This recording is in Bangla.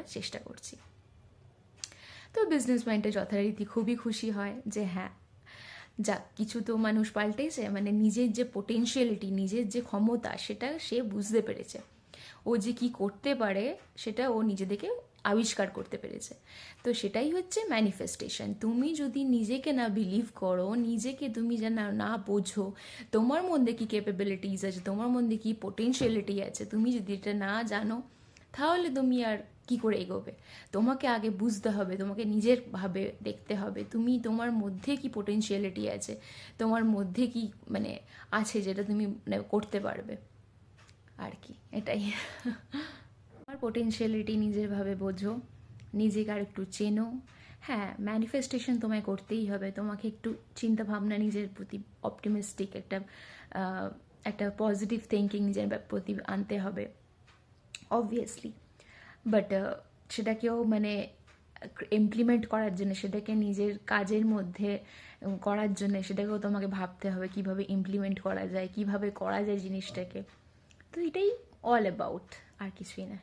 করার চেষ্টা করছি। তো বিজনেস মাইন্ডে যথারীতি খুবই খুশি হয় যে হ্যাঁ, যাক কিছু তো মানুষ পাল্টেছে, মানে নিজের যে পোটেনশিয়ালিটি, নিজের যে ক্ষমতা, সেটা সে বুঝতে পেরেছে। ও যে কি করতে পারে সেটা ও নিজে থেকে আবিষ্কার করতে পেরেছে। তো সেটাই হচ্ছে ম্যানিফেস্টেশন। তুমি যদি নিজেকে না বিলিভ করো, নিজেকে তুমি যেন না বোঝো, তোমার মধ্যে কি ক্যাপাবিলিটিস আছে, তোমার মধ্যে কি পোটেনশিয়ালিটি আছে, তুমি যদি এটা না জানো, তাহলে তুমি আর কি করে এগোবে? তোমাকে আগে বুঝতে হবে, তোমাকে নিজের ভাবে দেখতে হবে তুমি তোমার মধ্যে কি পোটেনশিয়ালিটি আছে, তোমার মধ্যে কি মানে আছে যেটা তুমি মানে করতে পারবে আর কি, এটাই। আমার পোটেনশিয়ালিটি নিজের ভাবে বোঝো, নিজেকে আর একটু চেনো। হ্যাঁ, ম্যানিফেস্টেশন তোমায় করতেই হবে, তোমাকে একটু চিন্তা ভাবনা নিজের প্রতি অপটিমিস্টিক একটা পজিটিভ থিঙ্কিং নিজের প্রতি আনতে হবে অবভিয়াসলি। বাট সেটাকেও মানে ইমপ্লিমেন্ট করার জন্য, সেটাকে নিজের কাজের মধ্যে করার জন্য সেটাকেও তোমাকে ভাবতে হবে কিভাবে ইমপ্লিমেন্ট করা যায়, কিভাবে করা যায় জিনিসটাকে। তো এটাই অল অ্যাবাউট, আর কিছুই না।